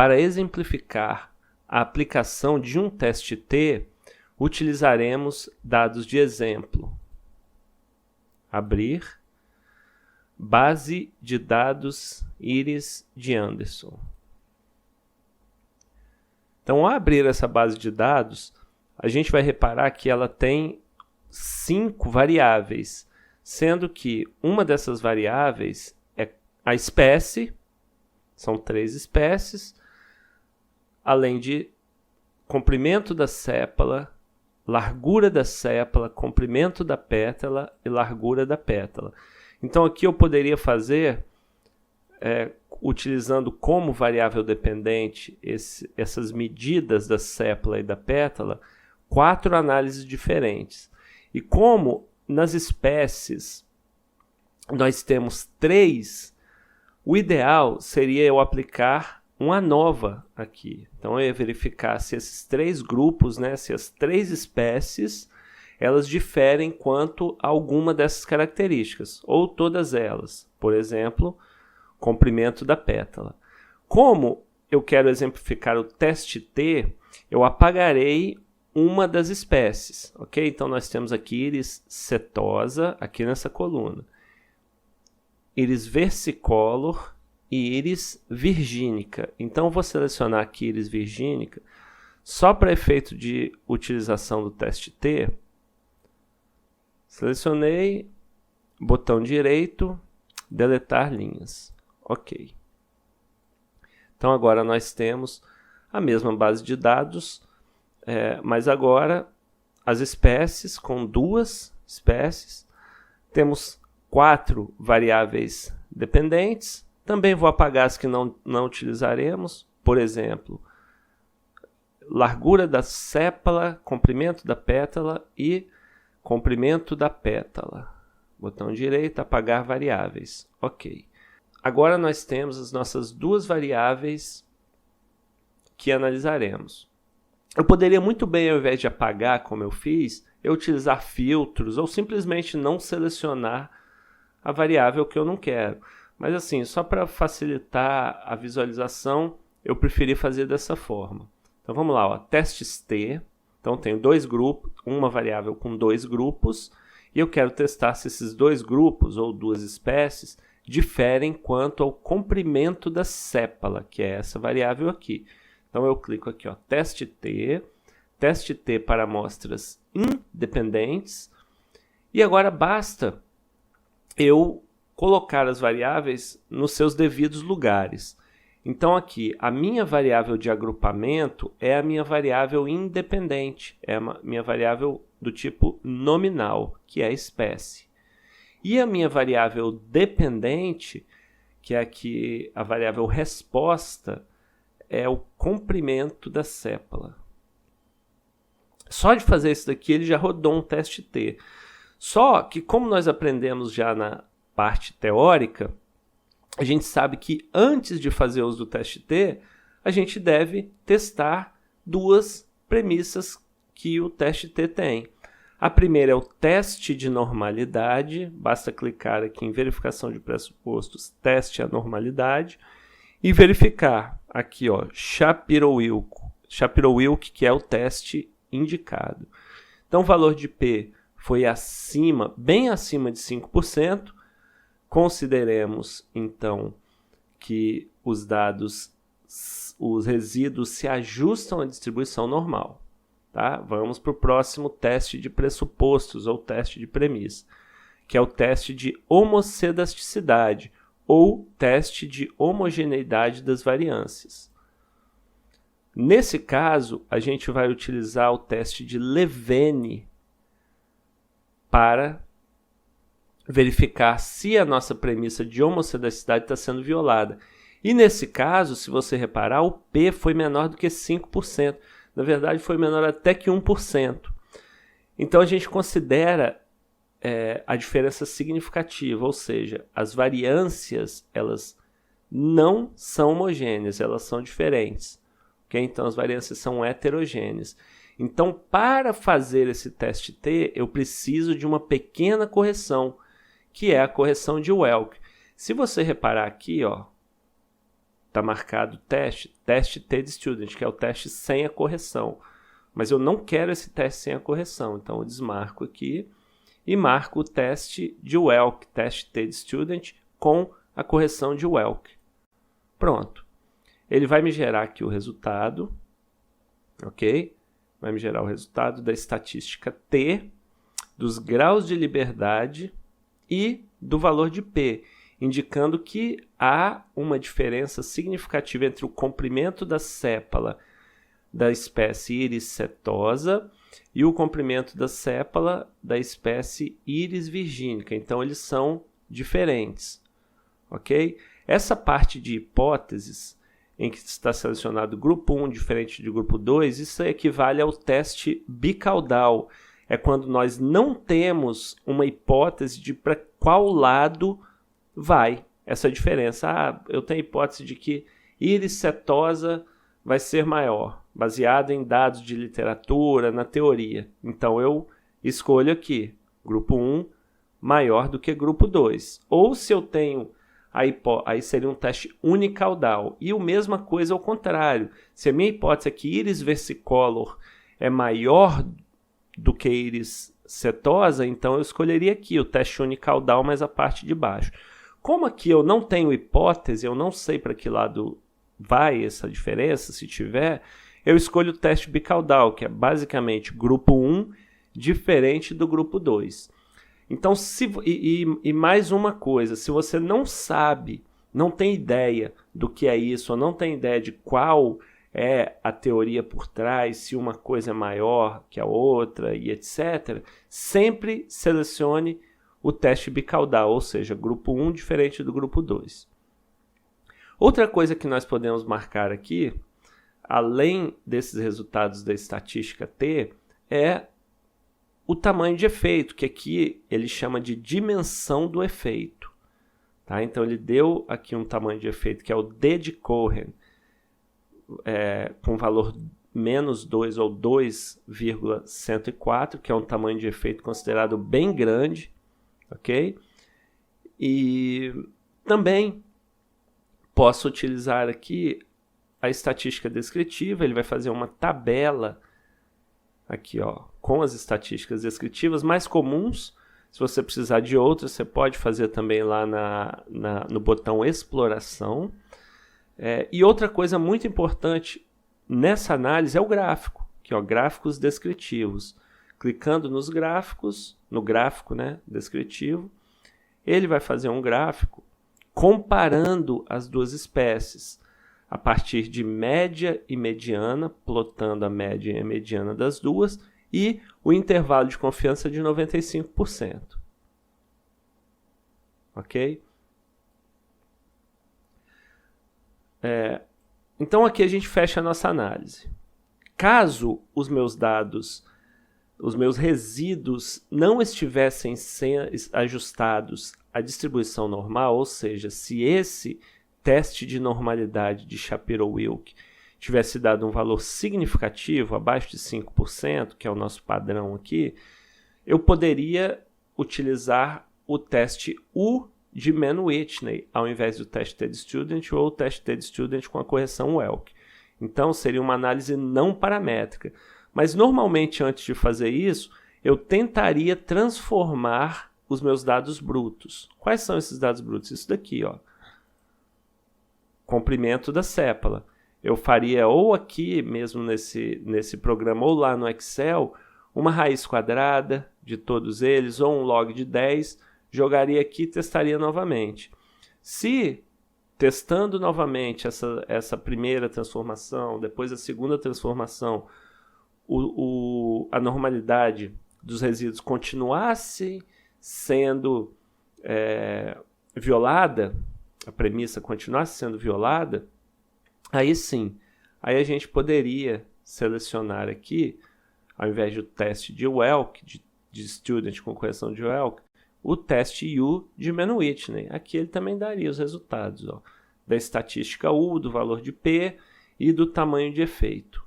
para exemplificar a aplicação de um teste T, utilizaremos dados de exemplo. Abrir. Base de dados Iris de Anderson. Então, ao abrir essa base de dados, a gente vai reparar que ela tem 5 variáveis, sendo que uma dessas variáveis é a espécie, são 3 espécies, além de comprimento da sépala, largura da sépala, comprimento da pétala e largura da pétala. Então aqui eu poderia fazer, utilizando como variável dependente essas medidas da sépala e da pétala, 4 análises diferentes. E como nas espécies nós temos 3, o ideal seria eu aplicar uma ANOVA aqui. Então eu ia verificar se esses 3 grupos, se as 3 espécies, elas diferem quanto a alguma dessas características, ou todas elas. Por exemplo, comprimento da pétala. Como eu quero exemplificar o teste T, eu apagarei uma das espécies, ok? Então nós temos aqui íris setosa, aqui nessa coluna. Íris versicolor e íris virgínica. Então eu vou selecionar aqui íris virgínica, só para efeito de utilização do teste T. Selecionei, botão direito, deletar linhas. Ok. Então agora nós temos a mesma base de dados, mas agora as espécies, com 2 espécies, temos 4 variáveis dependentes. Também vou apagar as que não utilizaremos, por exemplo, largura da sépala, comprimento da pétala e comprimento da pétala. Botão direito, apagar variáveis. Ok. Agora nós temos as nossas 2 variáveis que analisaremos. Eu poderia muito bem, ao invés de apagar, como eu fiz, eu utilizar filtros ou simplesmente não selecionar a variável que eu não quero. Mas assim, só para facilitar a visualização, eu preferi fazer dessa forma. Então vamos lá, testes T. Então tenho 2 grupos, uma variável com 2 grupos, e eu quero testar se esses 2 grupos ou 2 espécies diferem quanto ao comprimento da sépala, que é essa variável aqui. Então eu clico aqui, teste T para amostras independentes, e agora basta eu colocar as variáveis nos seus devidos lugares. Então aqui, a minha variável de agrupamento é a minha variável independente, é a minha variável do tipo nominal, que é a espécie. E a minha variável dependente, que é aqui a variável resposta, é o comprimento da sépala. Só de fazer isso daqui, ele já rodou um teste T. Só que, como nós aprendemos já na parte teórica, a gente sabe que antes de fazer uso do teste T, a gente deve testar 2 premissas que o teste T tem. A primeira é o teste de normalidade, basta clicar aqui em verificação de pressupostos, teste a normalidade, e verificar aqui, Shapiro-Wilk, que é o teste indicado. Então o valor de P foi acima, bem acima de 5%. Consideremos, então, que os dados, os resíduos se ajustam à distribuição normal. Tá? Vamos para o próximo teste de pressupostos, ou teste de premissa, que é o teste de homocedasticidade, ou teste de homogeneidade das variâncias. Nesse caso, a gente vai utilizar o teste de Levene para verificar se a nossa premissa de homocedasticidade está sendo violada. E nesse caso, se você reparar, o P foi menor do que 5%. Na verdade, foi menor até que 1%. Então, a gente considera a diferença significativa, ou seja, as variâncias elas não são homogêneas, elas são diferentes. Okay? Então, as variâncias são heterogêneas. Então, para fazer esse teste T, eu preciso de uma pequena correção, que é a correção de Welk. Se você reparar aqui, está marcado teste TED-Student, que é o teste sem a correção. Mas eu não quero esse teste sem a correção, então eu desmarco aqui e marco o teste de Welk, teste TED-Student, com a correção de Welk. Pronto. Ele vai me gerar aqui o resultado, ok? Vai me gerar o resultado da estatística T, dos graus de liberdade e do valor de P, indicando que há uma diferença significativa entre o comprimento da sépala da espécie Iris setosa e o comprimento da sépala da espécie Iris virgínica. Então, eles são diferentes, ok? Essa parte de hipóteses, em que está selecionado grupo 1 diferente de grupo 2, isso equivale ao teste bicaudal. É quando nós não temos uma hipótese de para qual lado vai essa diferença. Eu tenho hipótese de que Iris setosa vai ser maior, baseado em dados de literatura, na teoria. Então, eu escolho aqui, grupo 1 maior do que grupo 2. Ou se eu tenho, aí seria um teste unicaudal. E a mesma coisa ao contrário. Se a minha hipótese é que Iris versicolor é maior do que Iris setosa, então eu escolheria aqui o teste unicaudal, mais a parte de baixo. Como aqui eu não tenho hipótese, eu não sei para que lado vai essa diferença, se tiver, eu escolho o teste bicaudal, que é basicamente grupo 1 diferente do grupo 2. Então, e mais uma coisa, se você não sabe, não tem ideia do que é isso, ou não tem ideia de qual é a teoria por trás, se uma coisa é maior que a outra e etc., sempre selecione o teste bicaudal, ou seja, grupo 1 diferente do grupo 2. Outra coisa que nós podemos marcar aqui, além desses resultados da estatística T, é o tamanho de efeito, que aqui ele chama de dimensão do efeito. Tá? Então, ele deu aqui um tamanho de efeito, que é o D de Cohen, com valor menos 2 ou 2,104, que é um tamanho de efeito considerado bem grande. Ok? E também posso utilizar aqui a estatística descritiva. Ele vai fazer uma tabela aqui, ó, com as estatísticas descritivas mais comuns. Se você precisar de outras, você pode fazer também lá no botão exploração. E outra coisa muito importante nessa análise é o gráfico, que ó, gráficos descritivos. Clicando nos gráficos, no gráfico, né, descritivo, ele vai fazer um gráfico comparando as duas espécies a partir de média e mediana, plotando a média e a mediana das duas, e o intervalo de confiança de 95%. Ok? Então aqui a gente fecha a nossa análise. Caso os meus dados, os meus resíduos não estivessem ajustados à distribuição normal, ou seja, se esse teste de normalidade de Shapiro-Wilk tivesse dado um valor significativo, abaixo de 5%, que é o nosso padrão aqui, eu poderia utilizar o teste U de Mann-Whitney, ao invés do teste TED-Student ou o teste TED-Student com a correção Welk. Então, seria uma análise não paramétrica. Mas, normalmente, antes de fazer isso, eu tentaria transformar os meus dados brutos. Quais são esses dados brutos? Isso daqui, ó. Comprimento da sépala. Eu faria ou aqui mesmo nesse programa ou lá no Excel uma raiz quadrada de todos eles ou um log de 10, jogaria aqui e testaria novamente. Se testando novamente essa primeira transformação, depois a segunda transformação, a normalidade dos resíduos continuasse sendo violada, a premissa continuasse sendo violada, aí sim, aí a gente poderia selecionar aqui, ao invés do teste de Welk, de Student com correção de Welk, o teste U de Mann-Whitney. Aqui ele também daria os resultados, ó, da estatística U, do valor de P e do tamanho de efeito.